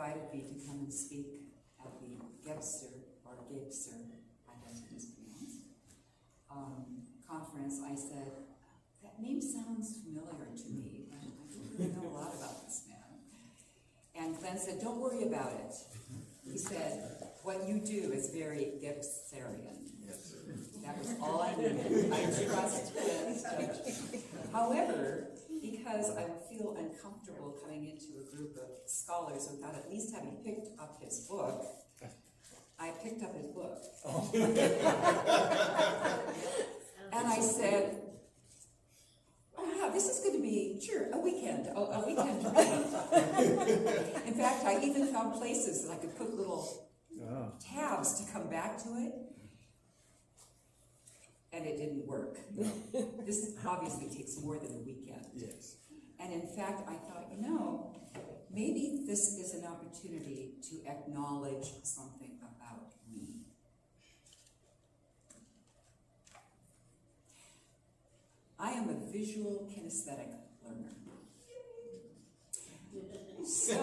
invited me to come and speak at the Gebser, I guess it is pronounced, conference, I said, that name sounds familiar to me, but I don't really know a lot about this man. And Glenn said, don't worry about it. He said, what you do is very Gebserian. Yes. That was all I needed. I trust Glenn's judgment. However, because I would feel uncomfortable coming into a group of scholars without at least having picked up his book, I picked up his book. Oh. And I said, oh yeah, this is going to be, sure, a weekend read. In fact, I even found places that I could put little tabs to come back to it. And it didn't work. No. This obviously takes more than a weekend. Yes. And in fact, I thought, maybe this is an opportunity to acknowledge something about me. I am a visual kinesthetic learner. So,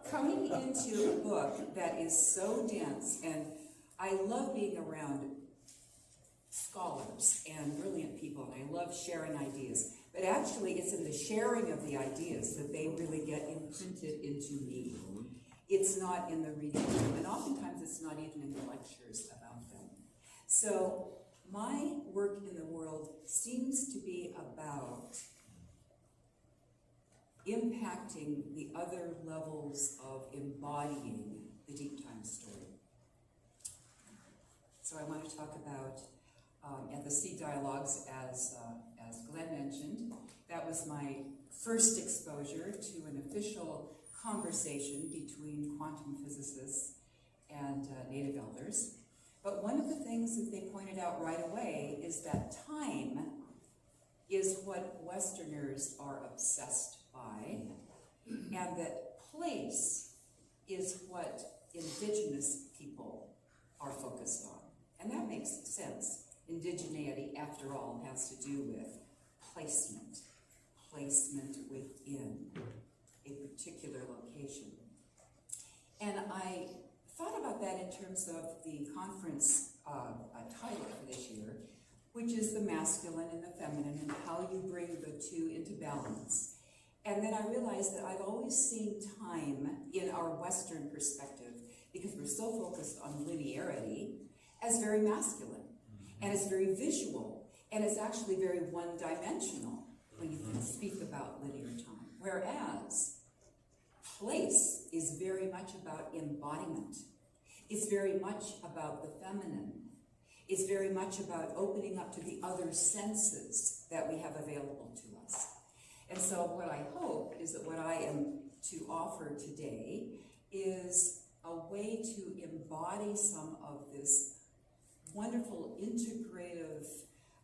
coming into a book that is so dense, and I love being around scholars and brilliant people, and I love sharing ideas. But actually, it's in the sharing of the ideas that they really get imprinted into me. It's not in the reading of them, and oftentimes it's not even in the lectures about them. So my work in the world seems to be about impacting the other levels of embodying the deep time story. So I want to talk about at the Sea Dialogues, as Glenn mentioned, that was my first exposure to an official conversation between quantum physicists and native elders. But one of the things that they pointed out right away is that time is what Westerners are obsessed by, and that place is what indigenous people are focused on. And that makes sense. Indigeneity, after all, has to do with placement within a particular location. And I thought about that in terms of the conference title for this year, which is the masculine and the feminine, and how you bring the two into balance. And then I realized that I've always seen time in our Western perspective, because we're so focused on linearity, as very masculine. And it's very visual, and it's actually very one-dimensional when you speak about linear time. Whereas place is very much about embodiment. It's very much about the feminine. It's very much about opening up to the other senses that we have available to us. And so what I hope is that what I am to offer today is a way to embody some of this wonderful integrative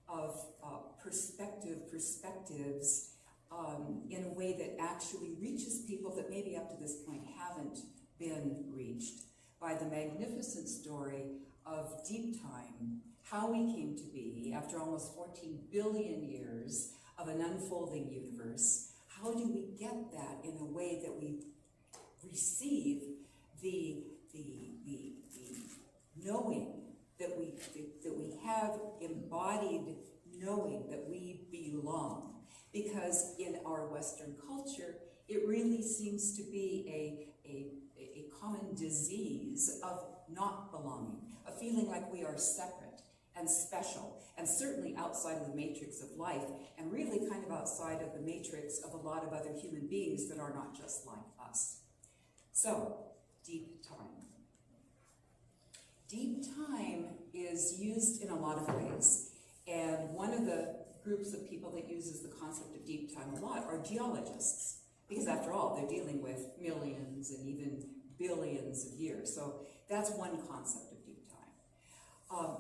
of perspectives in a way that actually reaches people that maybe up to this point haven't been reached by the magnificent story of deep time, how we came to be after almost 14 billion years of an unfolding universe. How do we get that in a way that we receive the knowing that we have embodied knowing that we belong? Because in our Western culture, it really seems to be a common disease of not belonging, a feeling like we are separate and special, and certainly outside of the matrix of life, and really kind of outside of the matrix of a lot of other human beings that are not just like us. So, deep time. Deep time is used in a lot of ways, and one of the groups of people that uses the concept of deep time a lot are geologists, because after all, they're dealing with millions and even billions of years. So that's one concept of deep time.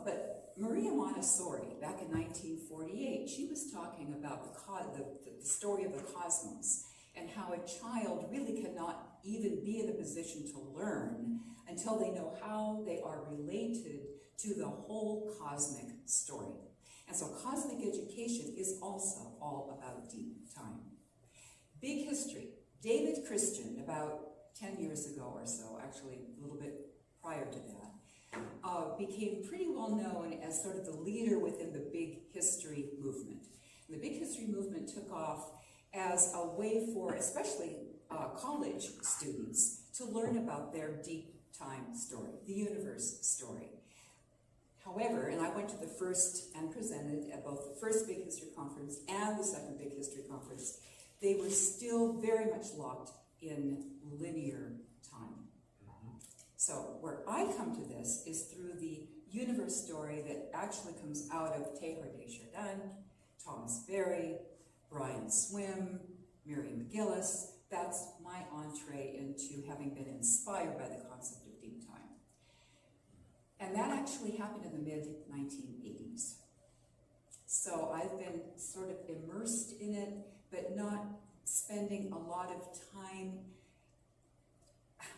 But Maria Montessori, back in 1948, she was talking about the story of the cosmos, and how a child really cannot even be in a position to learn until they know how they are related to the whole cosmic story. And so cosmic education is also all about deep time. Big history. David Christian, about 10 years ago or so, actually a little bit prior to that, became pretty well known as sort of the leader within the big history movement. And the big history movement took off as a way for especially college students to learn about their deep time story, the universe story. However, and I went to the first and presented at both the first Big History Conference and the second Big History Conference, they were still very much locked in linear time. So where I come to this is through the universe story that actually comes out of Teilhard de Chardin, Thomas Berry, Brian Swim, Miriam McGillis. That's my entree into having been inspired by the concept of deep time. And that actually happened in the mid-1980s. So I've been sort of immersed in it, but not spending a lot of time.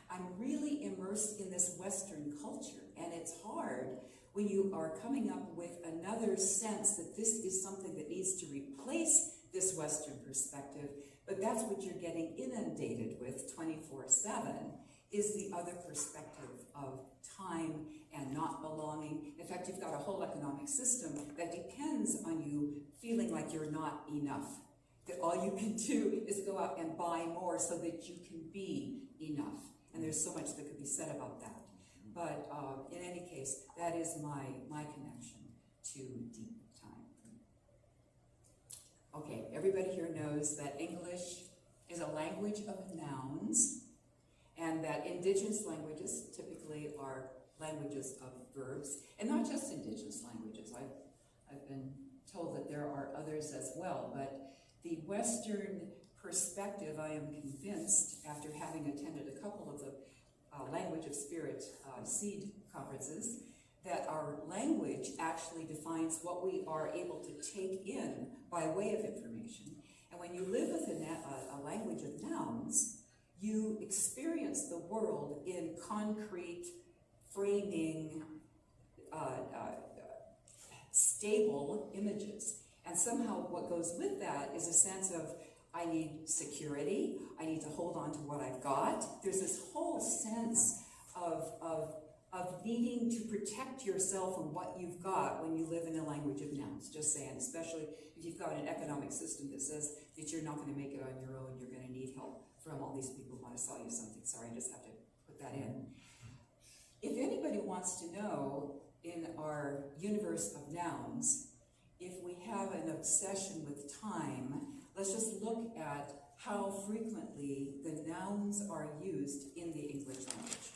I'm really immersed in this Western culture, and it's hard when you are coming up with another sense that this is something that needs to replace this Western perspective, but that's what you're getting inundated with 24/7, is the other perspective of time and not belonging. In fact, you've got a whole economic system that depends on you feeling like you're not enough, that all you can do is go out and buy more so that you can be enough. And there's so much that could be said about that. But in any case, that is my connection to deep time. Okay, everybody here knows that English is a language of nouns, and that indigenous languages typically are languages of verbs, and not just indigenous languages. I've been told that there are others as well, but the Western perspective, I am convinced, after having attended a couple of the Language of Spirit seed conferences, that our language actually defines what we are able to take in by way of information. And when you live within a language of nouns, you experience the world in concrete, framing, stable images. And somehow what goes with that is a sense of, I need security, I need to hold on to what I've got. There's this whole sense of needing to protect yourself and what you've got when you live in a language of nouns, just saying, especially if you've got an economic system that says that you're not going to make it on your own, you're going to need help from all these people who want to sell you something. Sorry, I just have to put that in. If anybody wants to know, in our universe of nouns, if we have an obsession with time, let's just look at how frequently the nouns are used in the English language.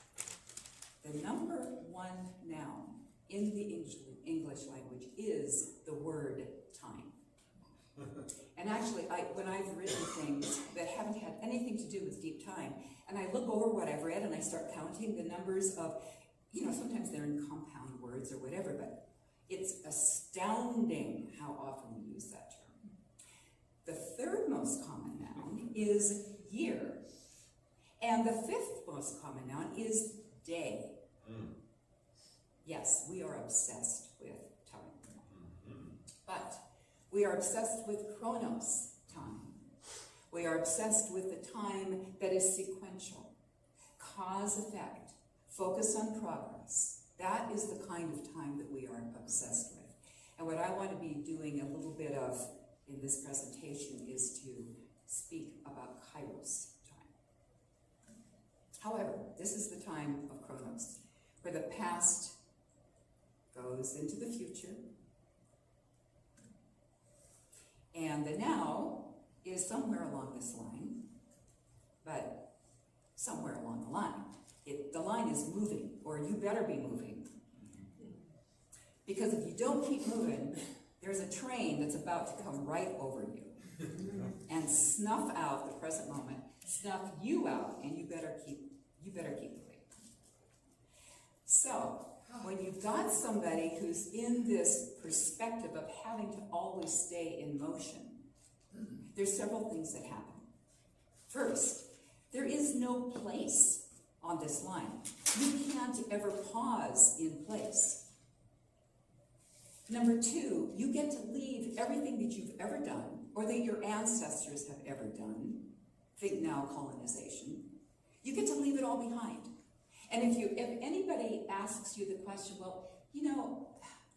The number one noun in the English language is the word time. And actually, when I've written things that haven't had anything to do with deep time, and I look over what I've read and I start counting the numbers of, sometimes they're in compound words or whatever, but it's astounding how often we use that term. The third most common noun is year. And the fifth most common noun is day. Yes, we are obsessed with time. But we are obsessed with chronos time. We are obsessed with the time that is sequential. Cause-effect. Focus on progress. That is the kind of time that we are obsessed with. And what I want to be doing a little bit of in this presentation is to speak about kairos time. However, this is the time of chronos, where the past goes into the future, and the now is somewhere along this line, but somewhere along the line. The line is moving, or you better be moving. Because if you don't keep moving, there's a train that's about to come right over you and snuff out the present moment, snuff you out, and you better keep moving. So, when you've got somebody who's in this perspective of having to always stay in motion, there's several things that happen. First, there is no place on this line. You can't ever pause in place. Number two, you get to leave everything that you've ever done, or that your ancestors have ever done. Think now colonization. You get to leave it all behind. And if anybody asks you the question, well,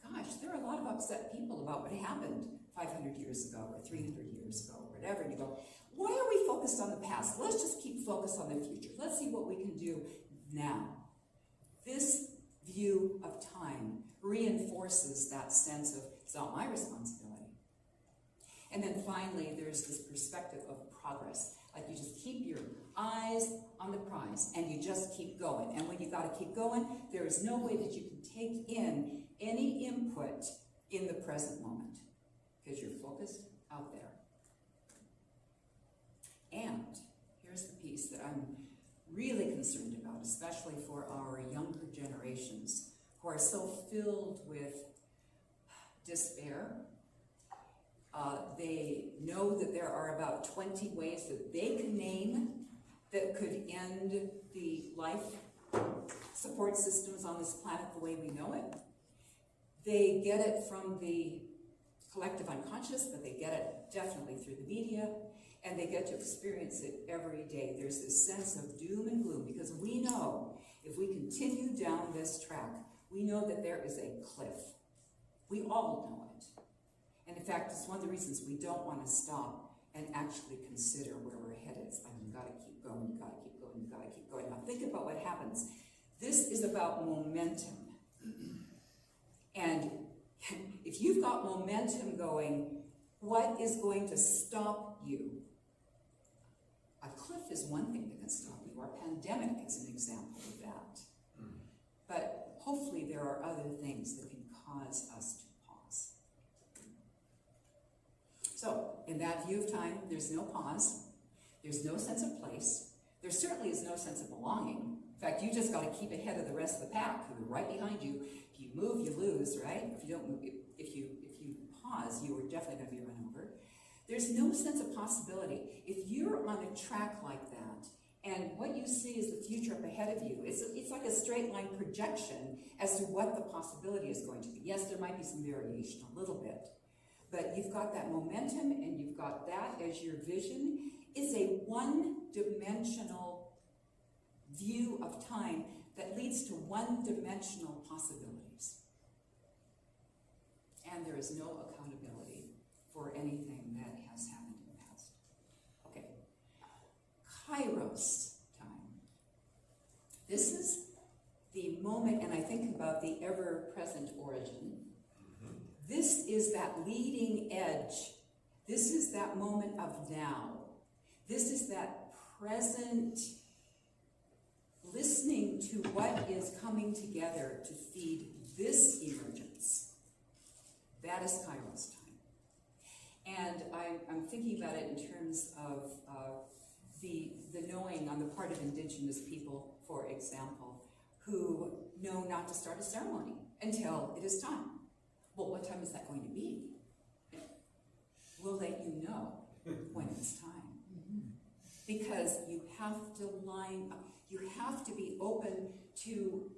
gosh, there are a lot of upset people about what happened 500 years ago or 300 years ago or whatever, and you go, why are we focused on the past? Let's just keep focused on the future. Let's see what we can do now. This view of time reinforces that sense of, it's not my responsibility. And then finally, there's this perspective of progress. Like you just keep your eyes on the prize and you just keep going. And when you gotta keep going, there is no way that you can take in any input in the present moment because you're focused out there. And here's the piece that I'm really concerned about, especially for our younger generations who are so filled with despair. They know that there are about 20 ways that they can name that could end the life support systems on this planet the way we know it. They get it from the collective unconscious, but they get it definitely through the media, and they get to experience it every day. There's this sense of doom and gloom because we know if we continue down this track, we know that there is a cliff. We all know it. And in fact, it's one of the reasons we don't want to stop and actually consider where we're headed. It's like, you gotta keep going, you gotta keep going, you gotta keep going. Now think about what happens. This is about momentum. And if you've got momentum going, what is going to stop you? A cliff is one thing that can stop you. Our pandemic is an example of that. But hopefully there are other things that can cause us to pause. So, in that view of time, there's no pause. There's no sense of place. There certainly is no sense of belonging. In fact, you just got to keep ahead of the rest of the pack who are right behind you. If you move, you lose, right? If you don't move, if you pause, you are definitely going to be run over. There's no sense of possibility. If you're on a track like that, and what you see is the future up ahead of you, it's like a straight line projection as to what the possibility is going to be. Yes, there might be some variation, a little bit, but you've got that momentum and you've got that as your vision. It's a one-dimensional view of time that leads to one-dimensional possibilities. And there is no accountability for anything that has happened in the past. Okay. Kairos time. This is the moment, and I think about the ever-present origin. This is that leading edge. This is that moment of now. This is that present listening to what is coming together to feed this emergence. That is Kairos time. And I'm thinking about it in terms of the knowing on the part of indigenous people, for example, who know not to start a ceremony until it is time. Well, what time is that going to be? We'll let you know when it's time. Because you have to line up, you have to be open to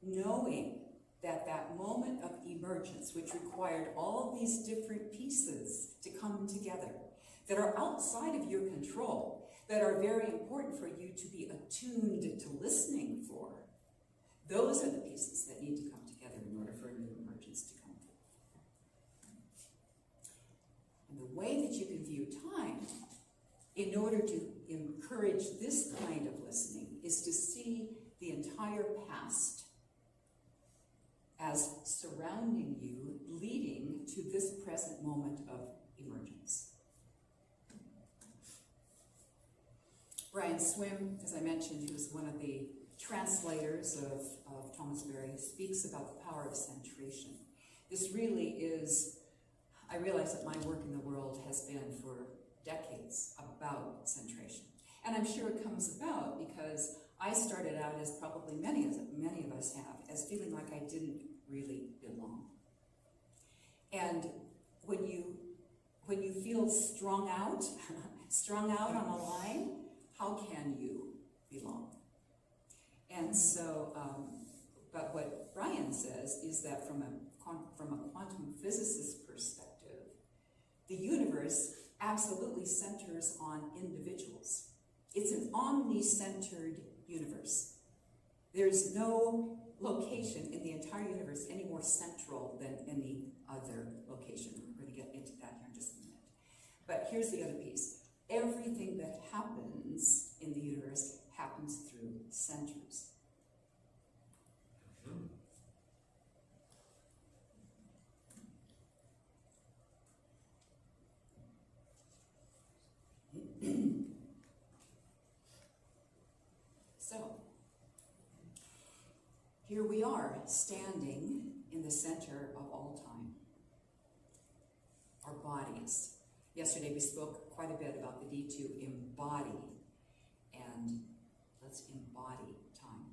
knowing that that moment of emergence, which required all these different pieces to come together, that are outside of your control, that are very important for you to be attuned to listening for, those are the pieces that need to come together in order for a new emergence to come forth. And the way that you can view time in order to encourage this kind of listening is to see the entire past as surrounding you, leading to this present moment of emergence. Brian Swim, as I mentioned, who is one of the translators of Thomas Berry, speaks about the power of centration. This really is, I realize that my work in the world has been for decades about centration. And I'm sure it comes about because I started out, as probably many of us have, as feeling like I didn't really belong. And when you feel strung out on a line, how can you belong? And so, but what Brian says is that from a quantum physicist's perspective, the universe absolutely centers on individuals. It's an omni-centered universe. There's no location in the entire universe any more central than any other location. We're going to get into that here in just a minute. But here's the other piece. Everything that happens in the universe happens through centers. So, here we are, standing in the center of all time. Our bodies. Yesterday we spoke quite a bit about the need to embody, and let's embody time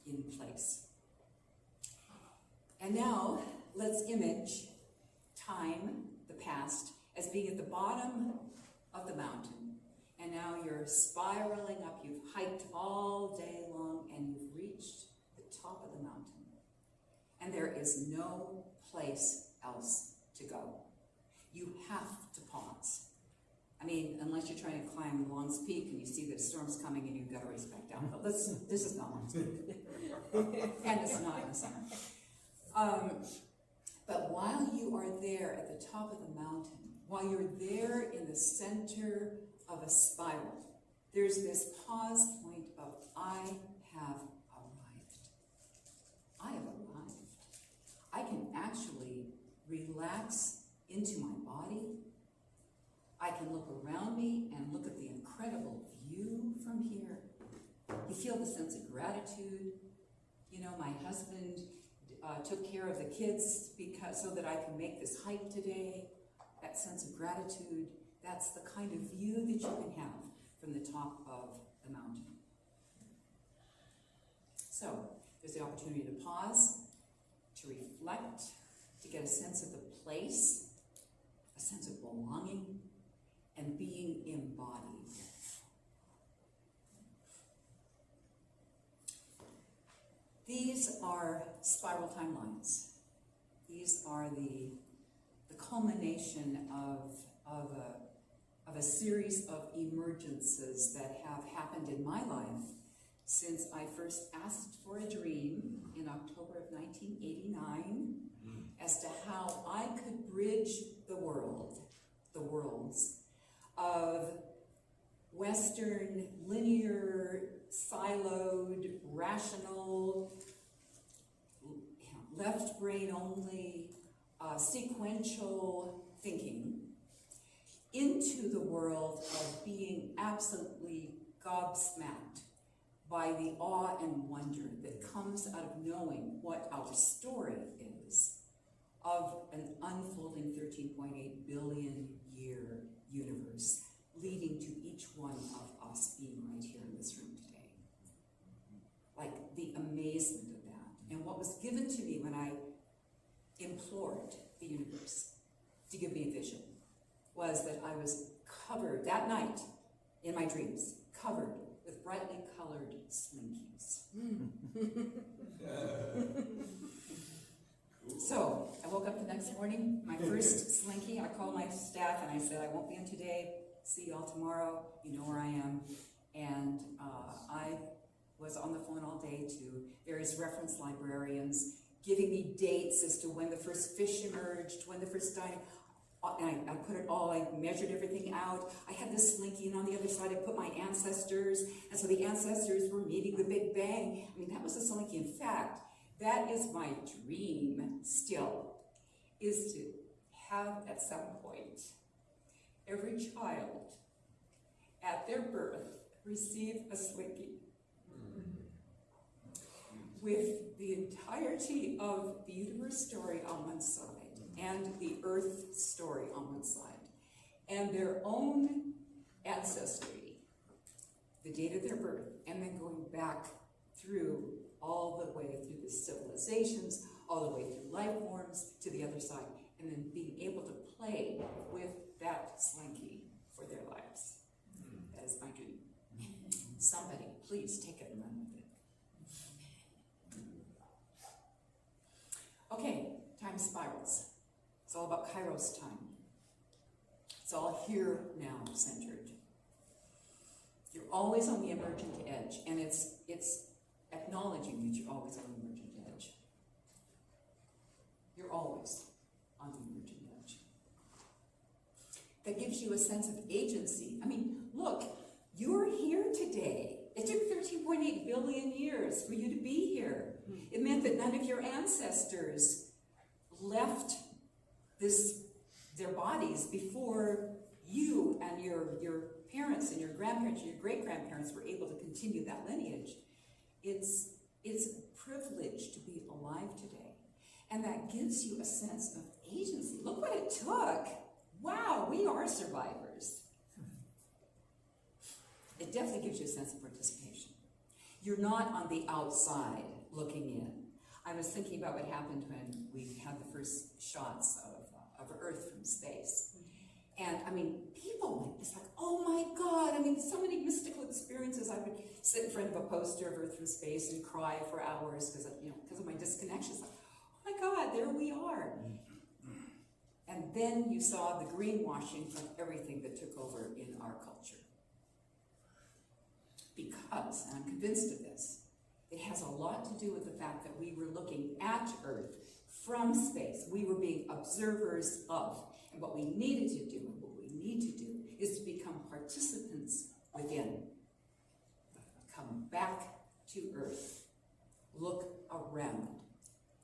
in place. And now, let's image time, the past, as being at the bottom of the mountain. And now you're spiraling up. You've hiked all day long and you've reached the top of the mountain. And there is no place else to go. You have to pause. I mean, unless you're trying to climb Long's Peak and you see that a storm's coming and you've got to race back down. But this is not Long's Peak. And it's not in the summer. But while you are there at the top of the mountain, while you're there in the center of a spiral, there's this pause point of, I have arrived. I have arrived. I can actually relax into my body. I can look around me and look at the incredible view from here. You feel the sense of gratitude. You know, my husband took care of the kids so that I can make this hike today. That sense of gratitude, that's the kind of view that you can have from the top of the mountain. So, there's the opportunity to pause, to reflect, to get a sense of the place, a sense of belonging, and being embodied. These are spiral timelines. These are the culmination of a series of emergences that have happened in my life since I first asked for a dream in October of 1989 as to how I could bridge the worlds of Western, linear, siloed, rational, left brain only, sequential thinking into the world of being absolutely gobsmacked by the awe and wonder that comes out of knowing what our story is of an unfolding 13.8 billion year universe, leading to each one of us being right here in this room today. Like the amazement of that. And what was given to me when I implored the universe to give me a vision was that I was covered that night in my dreams, covered with brightly colored slinkies. So I woke up the next morning, my first slinky. I called my staff and I said, I won't be in today. See y'all tomorrow. You know where I am. And I was on the phone all day to various reference librarians, giving me dates as to when the first fish emerged, when the first died. And I put it all, I measured everything out. I had this slinky, and on the other side I put my ancestors. And so the ancestors were meeting the Big Bang. I mean, that was a slinky. In fact, that is my dream still, is to have at some point every child at their birth receive a slinky with the entirety of the universe story on one side and the earth story on one side, and their own ancestry, the date of their birth, and then going back through all the way through the civilizations, all the way through life forms to the other side, and then being able to play with that slinky for their lives. That is my dream. Somebody, please take it and run with it. Okay, time spirals. It's all about Kairos time. It's all here now centered. You're always on the emergent edge, and it's acknowledging that you're always on the emergent edge. You're always on the emergent edge. That gives you a sense of agency. I mean, look, you're here today. It took 13.8 billion years for you to be here. It meant that none of your ancestors left their bodies before you and your parents and your grandparents and your great-grandparents were able to continue that lineage. It's a privilege to be alive today. And that gives you a sense of agency. Look what it took. Wow, we are survivors. It definitely gives you a sense of participation. You're not on the outside looking in. I was thinking about what happened when we had the first shots of Earth from space. And I mean, people, it's like, oh my God, I mean, so many mystical experiences. I would sit in front of a poster of Earth from space and cry for hours because of my disconnections. Like, oh my God, there we are. And then you saw the greenwashing of everything that took over in our culture. Because, and I'm convinced of this, it has a lot to do with the fact that we were looking at Earth from space. We were being observers of. And what we needed to do, and what we need to do, is to become participants within. Come back to Earth. Look around.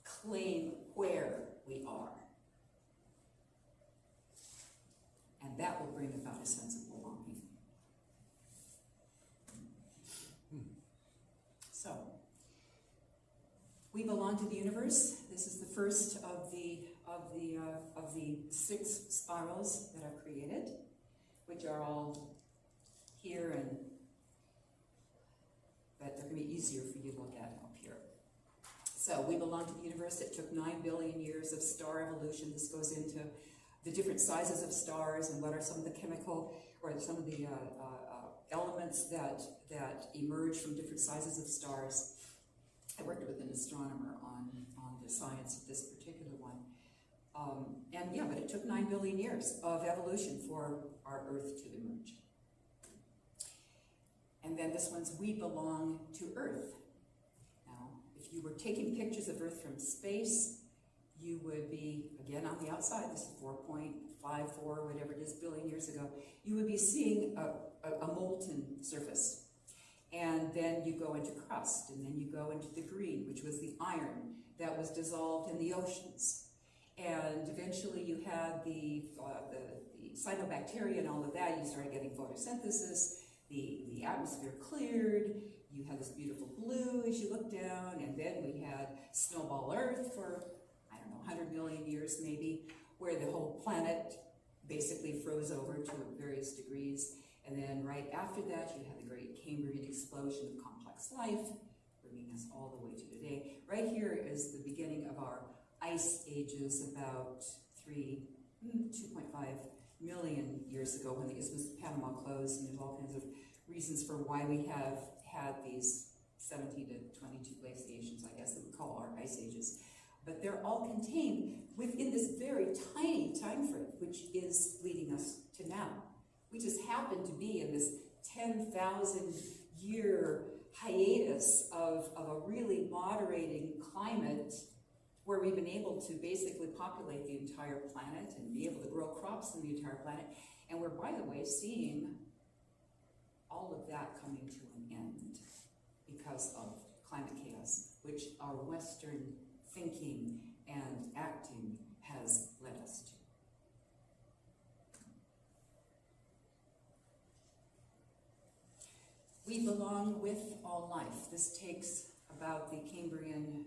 Claim where we are. And that will bring about a sense of belonging. So, we belong to the universe. This is the first of the 6 spirals that I've created, which are all here, but they're going to be easier for you to look at up here. So we belong to the universe. It took 9 billion years of star evolution. This goes into the different sizes of stars and what are some of the chemical or some of the elements that emerge from different sizes of stars. I worked with an astronomer on the science of this particular one. But it took 9 billion years of evolution for our Earth to emerge. And then this one's we belong to Earth. Now, if you were taking pictures of Earth from space, you would be, again, on the outside, this is 4.54, whatever it is, billion years ago, you would be seeing a molten surface. And then you go into crust, and then you go into the green, which was the iron that was dissolved in the oceans. And eventually you had the cyanobacteria and all of that. You started getting photosynthesis. The atmosphere cleared. You had this beautiful blue as you look down. And then we had snowball Earth for, 100 million years maybe, where the whole planet basically froze over to various degrees. And then right after that, you had the great Cambrian explosion of complex life, bringing us all the way to today. Right here is the beginning of our ice ages about 2.5 million years ago when the Isthmus of Panama closed, and there's all kinds of reasons for why we have had these 17 to 22 glaciations, I guess, that we call our ice ages. But they're all contained within this very tiny time frame, which is leading us to now. We just happen to be in this 10,000 year hiatus of a really moderating climate where we've been able to basically populate the entire planet and be able to grow crops in the entire planet. And we're, by the way, seeing all of that coming to an end because of climate chaos, which our Western thinking and acting has led us to. We belong with all life. This takes about the Cambrian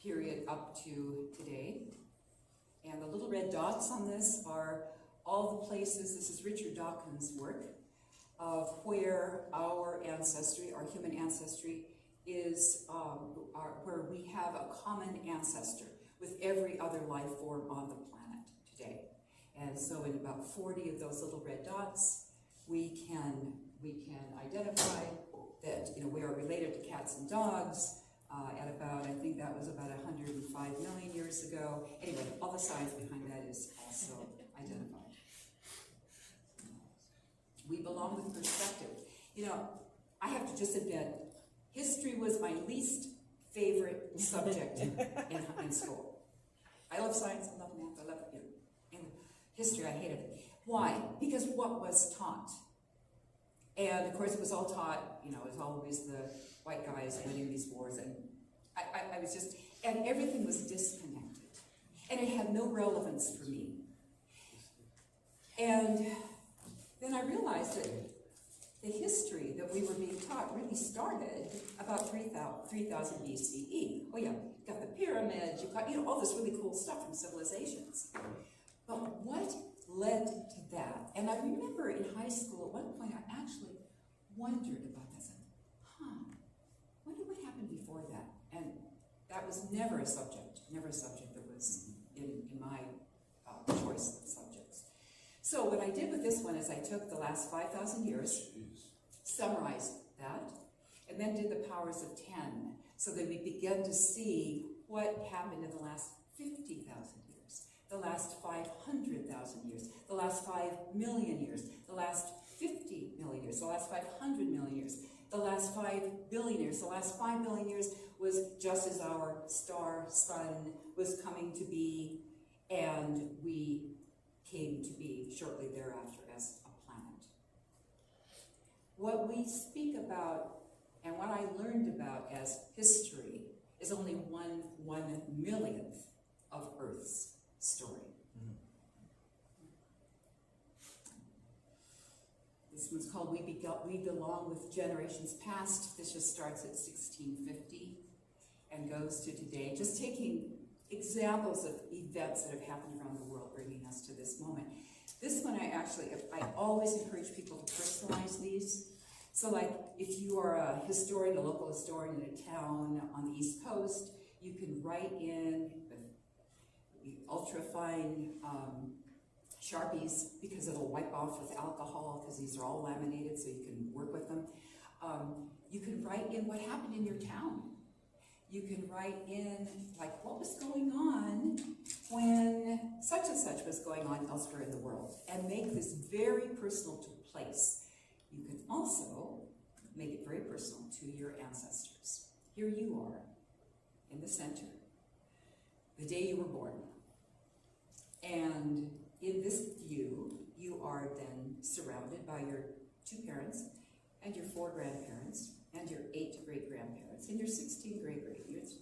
period up to today. And the little red dots on this are all the places, this is Richard Dawkins' work, of where our ancestry, our human ancestry, is where we have a common ancestor with every other life form on the planet today. And so in about 40 of those little red dots, we can identify that we are related to cats and dogs at about, I think that was about 105 million years ago. Anyway, all the science behind that is also identified. We belong with perspective. I have to just admit, history was my least favorite subject in school. I love science, I love math, I love it. In history, I hated it. Why? Because what was taught? And of course, it was all taught, it was always the white guys winning these wars, and I was just, and everything was disconnected. And it had no relevance for me. And then I realized that the history that we were being taught really started about 3000 BCE. Oh yeah, you got the pyramids, you got, all this really cool stuff from civilizations. But what led to that? And I remember in high school, at one point, I actually wondered about this. Wonder what happened before that? And that was never a subject that was in my choice of subjects. So what I did with this one is I took the last 5,000 years, summarized that, and then did the powers of 10, so that we begin to see what happened in the last 50,000 years, the last 500,000 years, the last 5 million years, the last 50 million years, the last 500 million years, the last 5 billion years. The last 5 billion years was just as our star sun was coming to be, and we came to be shortly thereafter as a planet. What we speak about and what I learned about as history is only 1/1,000,000th of Earth's story. This one's called We Belong with Generations Past. This just starts at 1650 and goes to today, just taking examples of events that have happened around the world, bringing us to this moment. This one I always encourage people to personalize these. So like, if you are a historian, a local historian in a town on the East Coast, you can write in with ultra-fine Sharpies, because it'll wipe off with alcohol, because these are all laminated, so you can work with them. You can write in what happened in your town. You can write in, like, what was going on when such and such was going on elsewhere in the world, and make this very personal to place. You can also make it very personal to your ancestors. Here you are, in the center, the day you were born. And in this view, you are then surrounded by your 2 parents, and your 4 grandparents, and your 8 great-grandparents, and your 16 great-great-grandparents,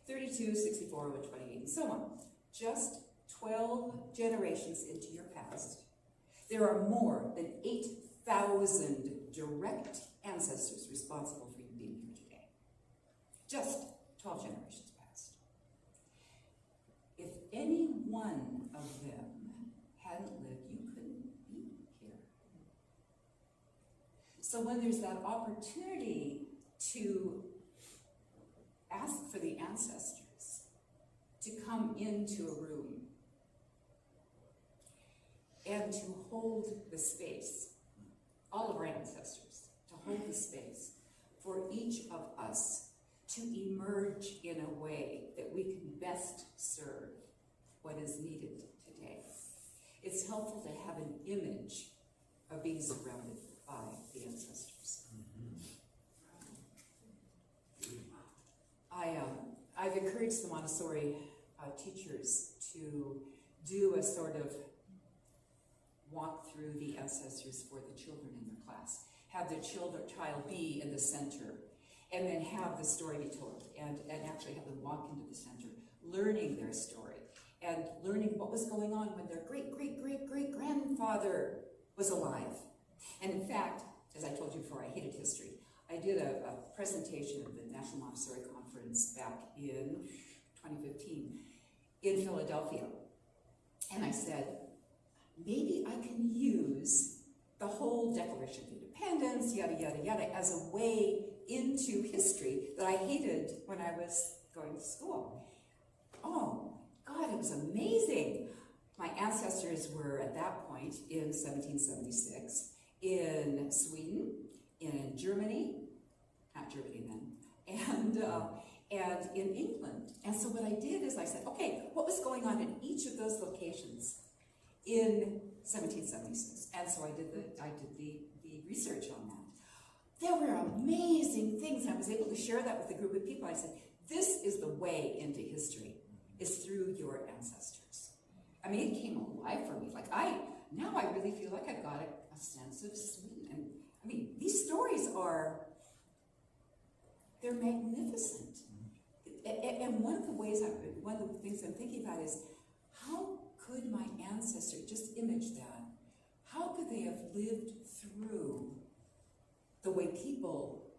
32, 64, 28, and so on. Just 12 generations into your past, there are more than 8,000 direct ancestors responsible for you being here today. Just 12 generations past. If any one of them hadn't lived, you couldn't be here. So when there's that opportunity to ask for the ancestors to come into a room and to hold the space, all of our ancestors, to hold the space for each of us to emerge in a way that we can best serve what is needed today. It's helpful to have an image of being surrounded by the ancestors. I've encouraged the Montessori teachers to do a sort of walk through the ancestors for the children in their class. Have the child be in the center, and then have the story be told, and actually have them walk into the center, learning their story, and learning what was going on when their great-great-great-great-grandfather was alive. And in fact, as I told you before, I hated history. I did a presentation at the National Montessori Conference back in 2015 in Philadelphia. And I said, maybe I can use the whole Declaration of Independence, yada, yada, yada, as a way into history that I hated when I was going to school. Oh, God, it was amazing. My ancestors were, at that point, in 1776, in Sweden, in Germany, not Germany then, and in England. And so what I did is I said, okay, what was going on in each of those locations in 1776? And so I did the research on that. There were amazing things. I was able to share that with a group of people. I said, this is the way into history, is through your ancestors. I mean, it came alive for me. Like, now I really feel like I've got a sense of Sweden. And I mean, these stories they're magnificent. And one of the things I'm thinking about is, how could my ancestor, just image that, how could they have lived through the way people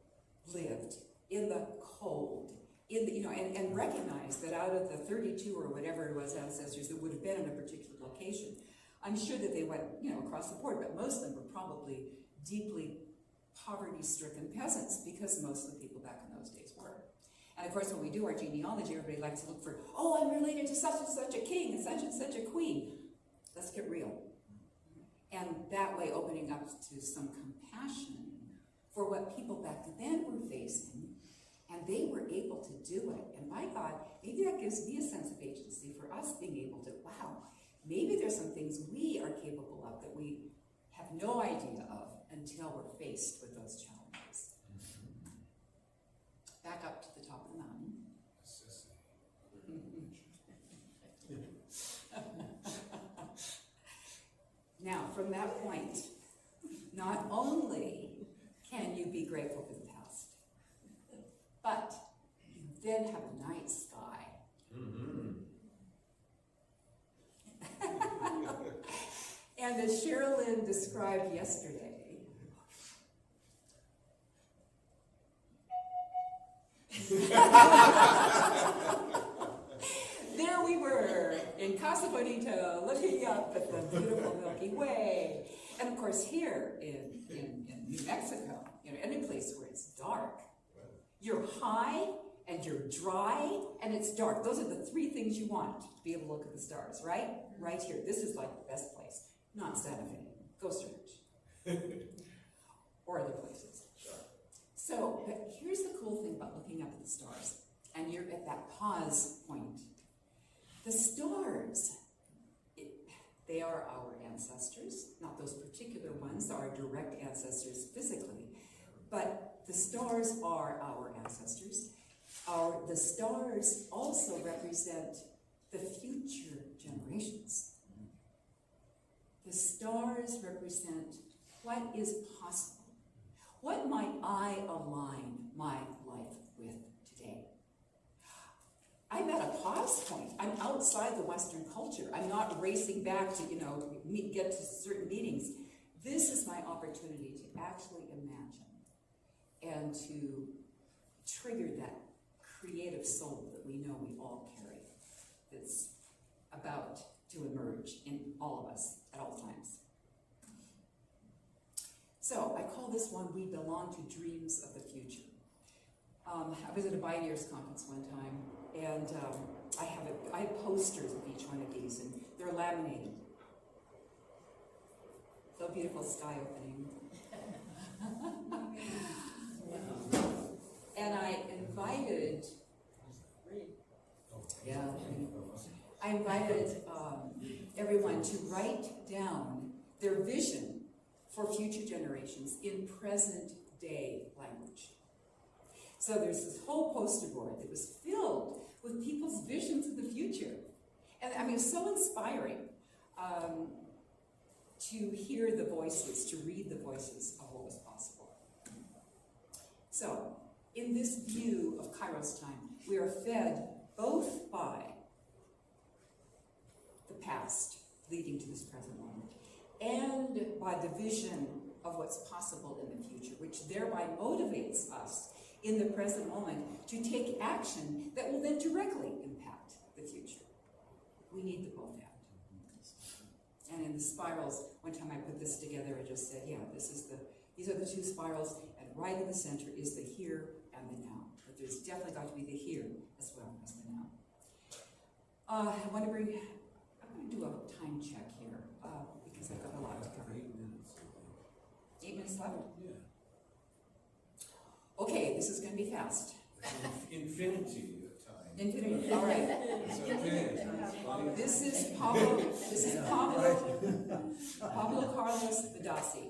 lived in the cold, and recognize that out of the 32 or whatever it was ancestors that would have been in a particular location, I'm sure that they went, across the board, but most of them were probably deeply poverty-stricken peasants, because most of the people back in those days were. And of course, when we do our genealogy, everybody likes to look for, I'm related to such and such a king and such a queen. Let's get real. And that way opening up to some compassion for what people back then were facing, and they were able to do it. And by God, maybe that gives me a sense of agency for us being able to, wow, maybe there's some things we are capable of that we have no idea of until we're faced with those challenges. Back up to the top of the mountain. Now, from that point, not only can you be grateful for the past, but you then have a night sky. And as Sherilyn described yesterday, there we were in Casa Bonita, looking up at the beautiful Milky Way. And of course here in New Mexico, any place where it's dark, you're high and you're dry and it's dark. Those are the three things you want to be able to look at the stars, right? Right here. This is like the best place. Not Santa Fe. Go search. Or other places. So, but here's the cool thing about looking up at the stars. And you're at that pause point. The stars, they are our ancestors, not those particular ones, our direct ancestors physically, but the stars are our ancestors. The stars also represent the future generations. The stars represent what is possible. What might I align my life with today? I'm at a pause point. I'm outside the Western culture. I'm not racing back to, get to certain meetings. This is my opportunity to actually imagine and to trigger that creative soul that we know we all carry, that's about to emerge in all of us at all times. So I call this one, We Belong to Dreams of the Future. I was at a Bioneers conference one time, and I have posters of each one of these, and they're laminated. So beautiful, sky opening. And I invited everyone to write down their vision for future generations in present day language. So there's this whole poster board that was filled with people's visions of the future. And I mean, it's so inspiring to hear the voices, to read the voices of what was possible. So, in this view of Kairos time, we are fed both by the past leading to this present moment, and by the vision of what's possible in the future, which thereby motivates us in the present moment to take action that will then directly impact the future. We need the both end. And in the spirals, one time I put this together, I just said, these are the two spirals, and right in the center is the here and the now. But there's definitely got to be the here as well as the now. I'm going to do a time check here, because I've got a lot to cover. 8 minutes left? Yeah. Okay, this is going to be fast. Infinity of time. Infinity, all right. It's okay. This is Pablo Carlos Vidasi.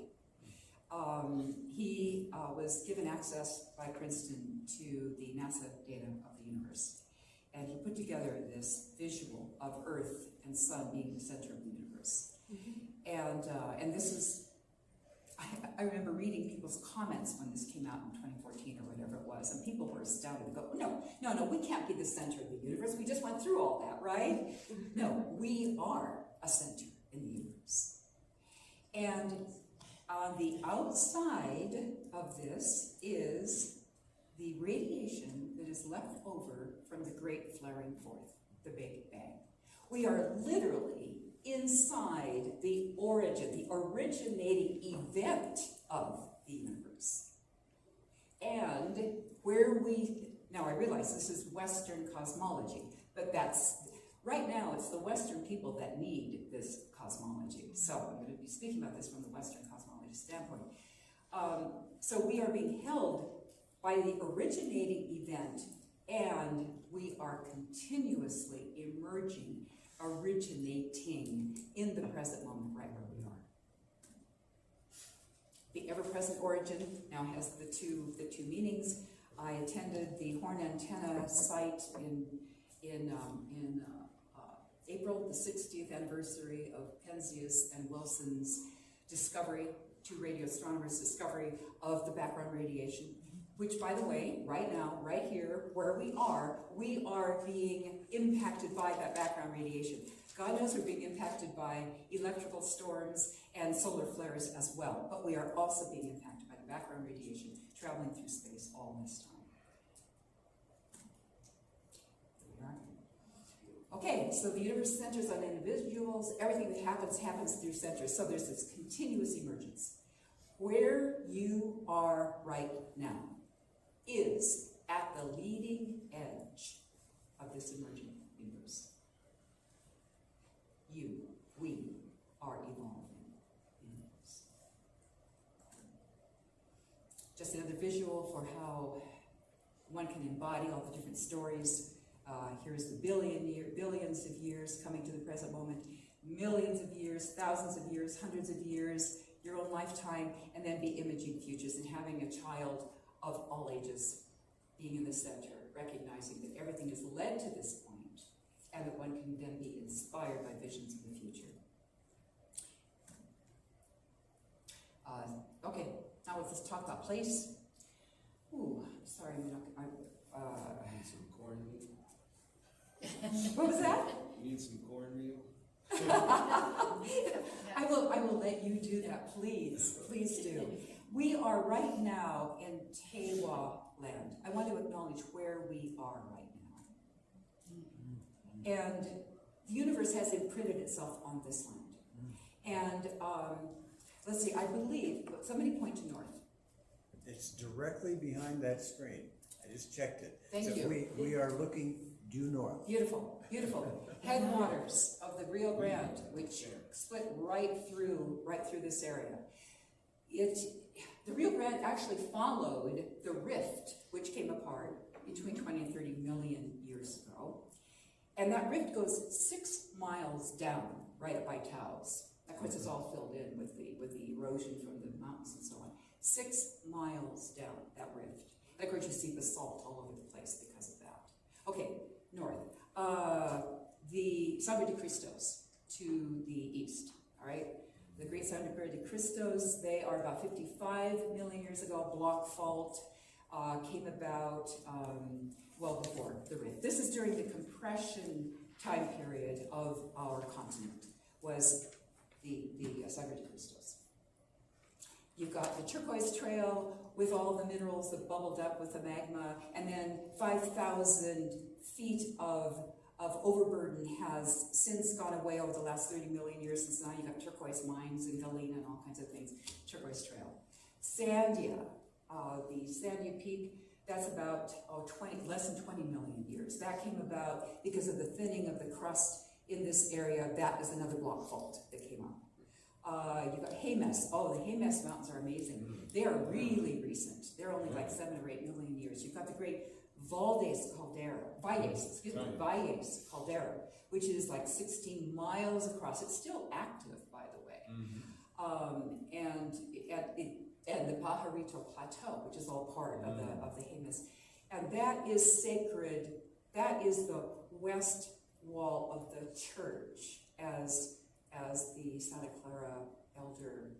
He was given access by Princeton to the NASA data of the universe. And he put together this visual of Earth and Sun being the center of the universe. And this is, I remember reading people's comments when this came out in 2014 or whatever it was, and people were astounded and go, no, we can't be the center of the universe. We just went through all that, right? No, we are a center in the universe. And on the outside of this is the radiation that is left over from the Great Flaring Forth, the Big Bang. We are literally inside the origin, the originating event of the universe. And now I realize this is Western cosmology, but right now it's the Western people that need this cosmology. So I'm going to be speaking about this from the Western cosmology standpoint. So we are being held by the originating event, and we are continuously originating in the present moment, right where we are. The ever-present origin now has the two meanings. I attended the Horn Antenna site in April, the 60th anniversary of Penzias and Wilson's discovery, two radio astronomers' discovery of the background radiation, which, by the way, right now, right here, where we are being impacted by that background radiation. God knows we're being impacted by electrical storms and solar flares as well, but we are also being impacted by the background radiation traveling through space all this time. There we are. Okay, so the universe centers on individuals. Everything that happens through centers. So there's this continuous emergence. Where you are right now is at the leading edge of this emerging universe. We are evolving in this. Just another visual for how one can embody all the different stories. Here's the billions of years coming to the present moment, millions of years, thousands of years, hundreds of years, your own lifetime, and then be imaging futures and having a child of all ages being in the center, recognizing that everything has led to this point, and that one can then be inspired by visions of the future. Okay, now let's talk about place. Ooh, sorry, I'm not, Need some cornmeal. what was that? You need some cornmeal. I will let you do that, please do. We are right now in Tewa land. I want to acknowledge where we are right now. And the universe has imprinted itself on this land. And let's see, I believe, somebody point to north. It's directly behind that screen. I just checked it. Thank So you. We are looking due north. Beautiful, beautiful. Headwaters of the Rio Grande, which split right through this area. The Rio Grande actually followed the rift, which came apart between 20 and 30 million years ago. And that rift goes 6 miles down, right up by Taos. Of course, it's all filled in with the erosion from the mountains and so on. 6 miles down that rift. And of course, you see basalt all over the place because of that. Okay, north. The Sangre de Cristos to the east, all right? The Great Sangre de Cristos, they are about 55 million years ago. Block fault came about well before the rift. This is during the compression time period of our continent, was the Sangre de Cristos. You've got the turquoise trail with all the minerals that bubbled up with the magma, and then 5,000 feet of overburden has since gone away over the last 30 million years, since now you've got turquoise mines and galena and all kinds of things. Turquoise trail. Sandia, the Sandia Peak, that's about less than 20 million years. That came about because of the thinning of the crust in this area. That is another block fault that came up. You've got Jemez. Oh, the Jemez Mountains are amazing. They are really recent. They're only like 7 or 8 million years. You've got the great Valles caldera, which is like 16 miles across. It's still active, by the way. and the Pajarito Plateau, which is all part of the Jemez. And that is sacred. That is the west wall of the church, as the Santa Clara elder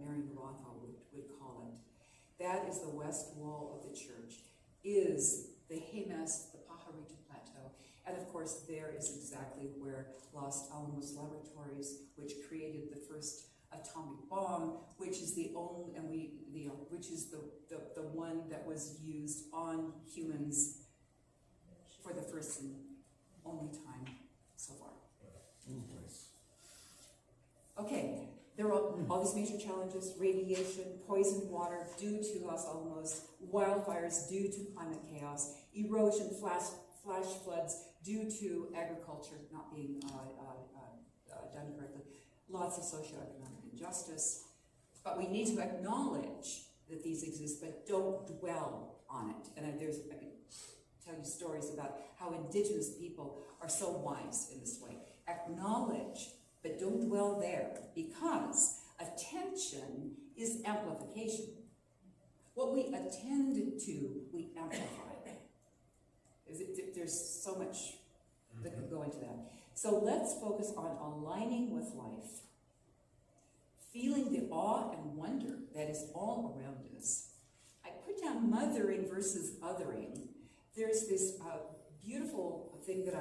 Mary Naranjo would call it. That is the west wall of the church, is the Jemez, the Pajarito Plateau. And of course, there is exactly where Los Alamos Laboratories, which created the first atomic bomb, which is the only, which is the one that was used on humans for the first and only time so far. Okay, there are all these major challenges: radiation, poisoned water due to Los Alamos, wildfires due to climate chaos, erosion, flash floods due to agriculture not being done correctly, lots of socioeconomic injustice. But we need to acknowledge that these exist, but don't dwell on it. And I can tell you stories about how indigenous people are so wise in this way. Acknowledge, but don't dwell there, because attention is amplification. What we attend to, we amplify. There's so much that could go into that. So let's focus on aligning with life, feeling the awe and wonder that is all around us. I put down mothering versus othering. There's this beautiful thing that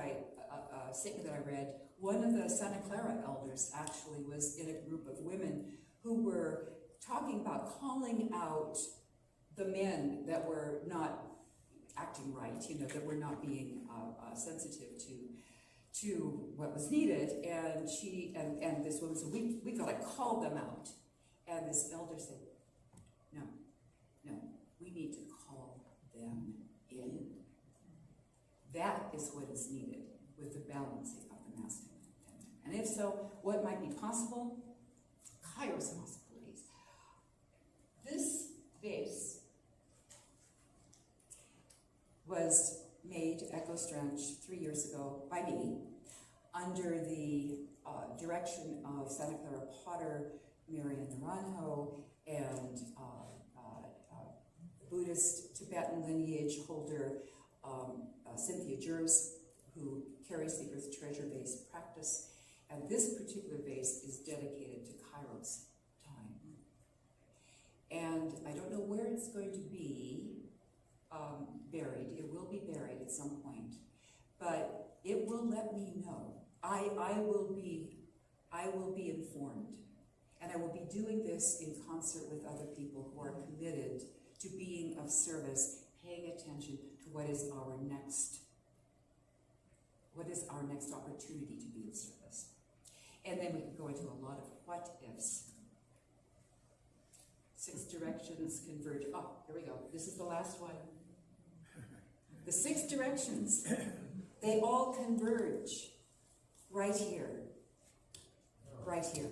statement that I read. One of the Santa Clara elders actually was in a group of women who were talking about calling out the men that were not acting right, that were not being sensitive to what was needed. And she and this woman said, we gotta call them out. And this elder said, no, we need to call them in. That is what is needed with the balancing of the masculine and feminine. And if so, what might be possible? Kairos possibilities. This vase was made at Ghost Ranch 3 years ago by me under the direction of Santa Clara potter Marian Naranjo and Buddhist Tibetan lineage holder Cynthia Jers, who carries the Earth Treasure Vase practice. And this particular vase is dedicated to Kairos time. And I don't know where it's going to be buried. It will be buried at some point, but it will let me know. I will be informed, and I will be doing this in concert with other people who are committed to being of service, paying attention to what is our next opportunity to be of service. And then we could go into a lot of what ifs. 6 directions converge. Oh, here we go. This is the last one. The 6 directions, they all converge right here. Right here.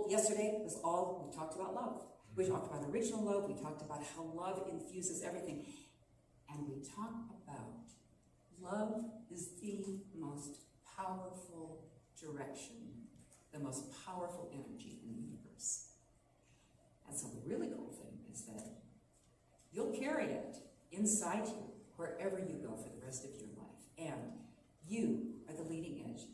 Yesterday was all, we talked about love. We talked about original love. We talked about how love infuses everything. And we talked about love is the most powerful direction, the most powerful energy in the universe. And so the really cool thing is that you'll carry it inside you wherever you go for the rest of your life. And you are the leading edge